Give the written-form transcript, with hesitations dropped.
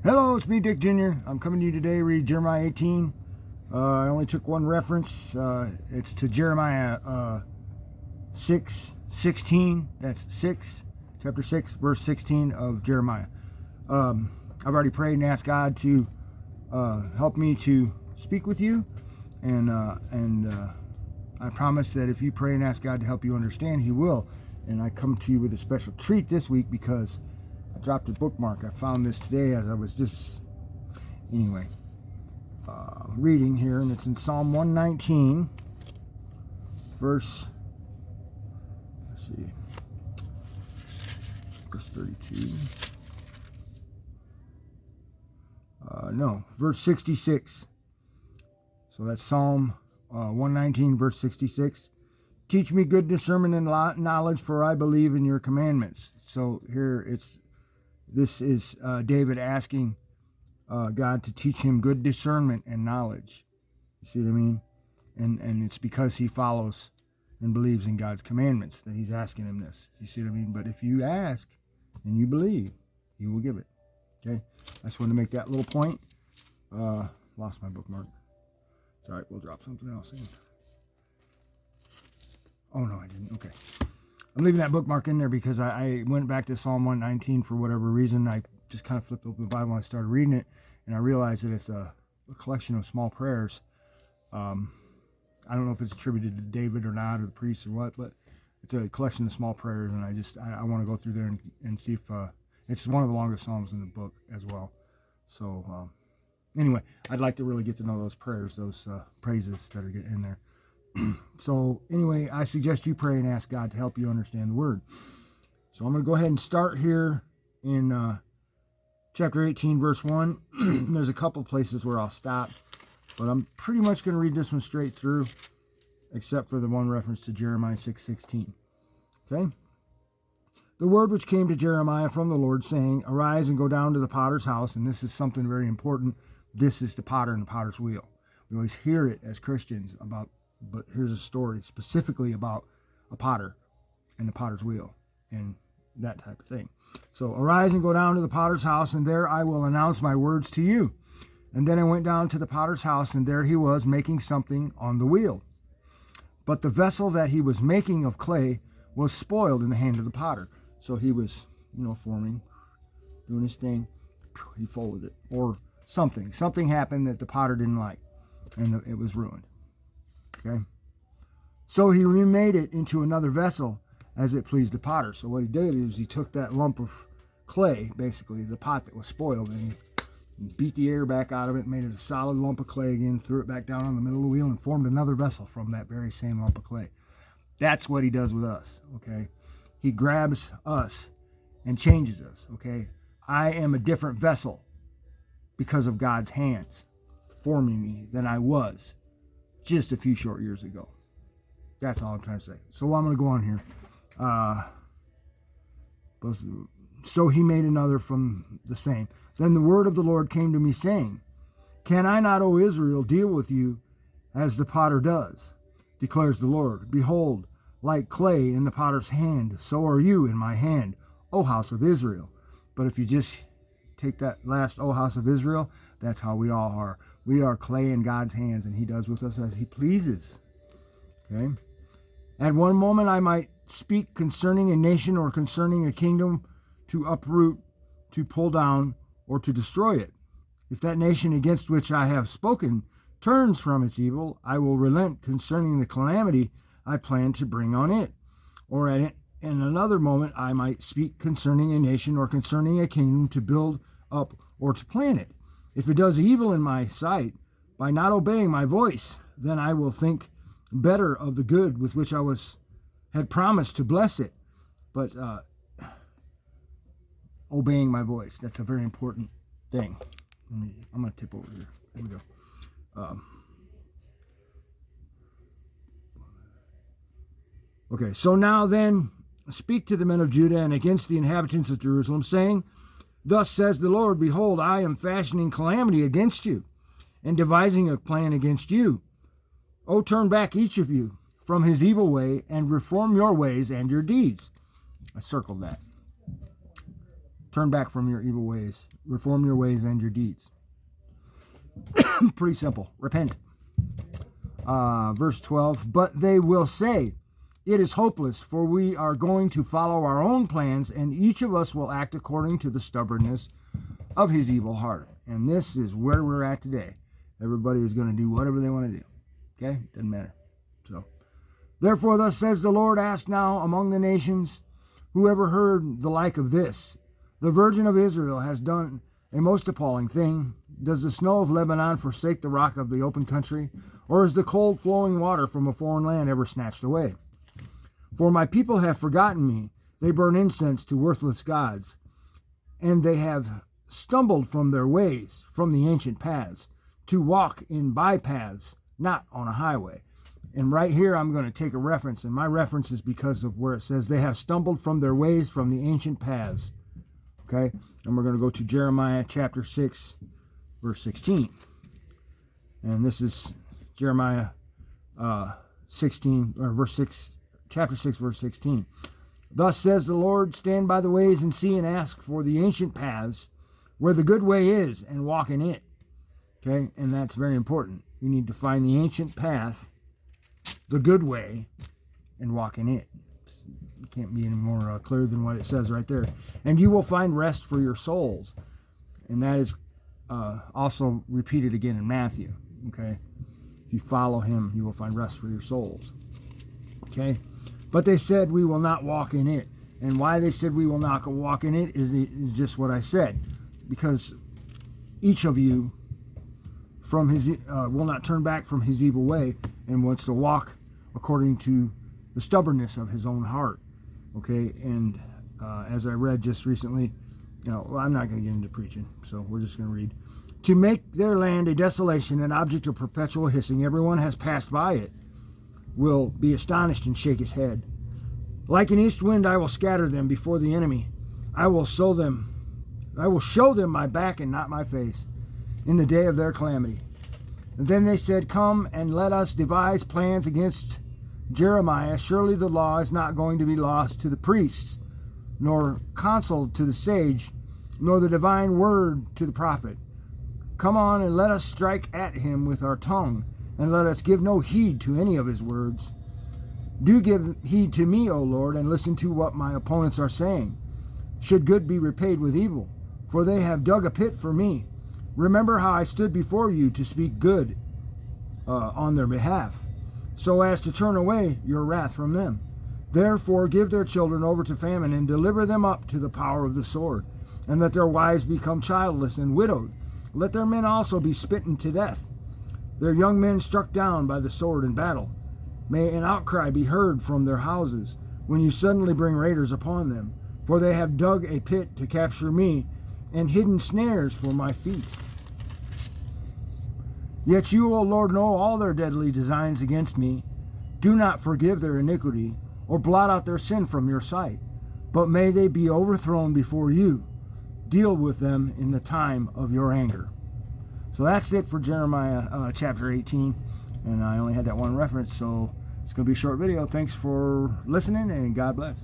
Hello, it's me, Dick Jr. I'm coming to you today, read Jeremiah 18. I only took one reference. It's to Jeremiah 6:16. That's 6, chapter 6, verse 16 of Jeremiah. I've already prayed and asked God to help me to speak with you. And I promise that if you pray and ask God to help you understand, He will. And I come to you with a special treat this week because I dropped a bookmark. I found this today as I was just, reading here, and it's in Psalm 119, verse 32. Verse 66. So that's Psalm 119, verse 66. Teach me good discernment and knowledge, for I believe in your commandments. So here this is David asking God to teach him good discernment and knowledge. You see what I mean? And it's because he follows and believes in God's commandments that he's asking him this. You see what I mean? But if you ask and you believe, He will give it. Okay? I just wanted to make that little point. Lost my bookmark. It's all right. We'll drop something else in. Oh, no, I didn't. Okay. I'm leaving that bookmark in there because I went back to Psalm 119 for whatever reason. I just kind of flipped open the Bible and I started reading it, and I realized that it's a collection of small prayers. I don't know if it's attributed to David or not, or the priest or what, but it's a collection of small prayers, and I want to go through there and see if it's one of the longest psalms in the book as well. So anyway, I'd like to really get to know those prayers, those praises that are in there. So anyway, I suggest you pray and ask God to help you understand the word. So I'm going to go ahead and start here in chapter 18, verse 1. There's a couple places where I'll stop, but I'm pretty much going to read this one straight through, except for the one reference to Jeremiah 6:16. Okay? The word which came to Jeremiah from the Lord, saying, Arise and go down to the potter's house. And this is something very important. This is the potter and the potter's wheel. We always hear it as Christians about, but here's a story specifically about a potter and the potter's wheel and that type of thing. So arise and go down to the potter's house, and there I will announce my words to you. And then I went down to the potter's house, and there he was making something on the wheel. But the vessel that he was making of clay was spoiled in the hand of the potter. So he was, forming, doing his thing. He folded it, or something. Something happened that the potter didn't like, and it was ruined. Okay? So he remade it into another vessel as it pleased the potter. So what he did is he took that lump of clay, basically the pot that was spoiled, and he beat the air back out of it, made it a solid lump of clay again, threw it back down on the middle of the wheel, and formed another vessel from that very same lump of clay. That's what he does with us, okay? He grabs us and changes us, okay? I am a different vessel because of God's hands forming me than I was just a few short years ago. That's all I'm trying to say. So I'm going to go on here. So he made another from the same. Then the word of the Lord came to me, saying, Can I not, O Israel, deal with you as the potter does, declares the Lord. Behold, like clay in the potter's hand, so are you in my hand, O house of Israel. But if you just take that last, O house of Israel, that's how we all are. We are clay in God's hands, and he does with us as he pleases. Okay? At one moment I might speak concerning a nation or concerning a kingdom, to uproot, to pull down, or to destroy it. If that nation against which I have spoken turns from its evil, I will relent concerning the calamity I plan to bring on it. Or in another moment I might speak concerning a nation or concerning a kingdom, to build up or to plant it. If it does evil in my sight by not obeying my voice, then I will think better of the good with which I had promised to bless it. But obeying my voice, that's a very important thing. I'm going to tip over here. Here we go. Okay, so now then, speak to the men of Judah and against the inhabitants of Jerusalem, saying, Thus says the Lord, Behold, I am fashioning calamity against you, and devising a plan against you. O turn back each of you from his evil way, and reform your ways and your deeds. I circled that. Turn back from your evil ways. Reform your ways and your deeds. Pretty simple. Repent. Verse 12. But they will say, it is hopeless, for we are going to follow our own plans, and each of us will act according to the stubbornness of his evil heart. And this is where we're at today. Everybody is going to do whatever they want to do. Okay? Doesn't matter. So, therefore, thus says the Lord, ask now among the nations, who ever heard the like of this? The Virgin of Israel has done a most appalling thing. Does the snow of Lebanon forsake the rock of the open country? Or is the cold flowing water from a foreign land ever snatched away? For my people have forgotten me. They burn incense to worthless gods. And they have stumbled from their ways, from the ancient paths, to walk in bypaths, not on a highway. And right here I'm going to take a reference, and my reference is because of where it says they have stumbled from their ways, from the ancient paths. Okay, and we're going to go to Jeremiah chapter 6, verse 16. And this is Jeremiah 16, or verse 6, chapter 6, verse 16. Thus says the Lord, stand by the ways and see and ask for the ancient paths, where the good way is, and walk in it. Okay, and that's very important. You need to find the ancient path, the good way, and walk in it. It can't be any more clear than what it says right there. And you will find rest for your souls. And that is also repeated again in Matthew. Okay, if you follow him, you will find rest for your souls. Okay, but they said we will not walk in it. And why they said we will not walk in it is just what I said. Because each of you from his will not turn back from his evil way and wants to walk according to the stubbornness of his own heart. Okay, and as I read just recently, well, I'm not going to get into preaching, so we're just going to read. To make their land a desolation, an object of perpetual hissing, everyone has passed by it will be astonished and shake his head. Like an east wind, I will scatter them before the enemy. I will show them my back and not my face in the day of their calamity. And then they said, come and let us devise plans against Jeremiah. Surely the law is not going to be lost to the priests, nor counsel to the sage, nor the divine word to the prophet. Come on and let us strike at him with our tongue, and let us give no heed to any of his words. Do give heed to me, O Lord, and listen to what my opponents are saying. Should good be repaid with evil? For they have dug a pit for me. Remember how I stood before you to speak good on their behalf, so as to turn away your wrath from them. Therefore give their children over to famine, and deliver them up to the power of the sword, and let their wives become childless and widowed. Let their men also be smitten to death, their young men struck down by the sword in battle. May an outcry be heard from their houses when you suddenly bring raiders upon them, for they have dug a pit to capture me, and hidden snares for my feet. Yet you, O Lord, know all their deadly designs against me. Do not forgive their iniquity, or blot out their sin from your sight, but may they be overthrown before you. Deal with them in the time of your anger. So that's it for Jeremiah chapter 18, and I only had that one reference, so it's going to be a short video. Thanks for listening, and God bless.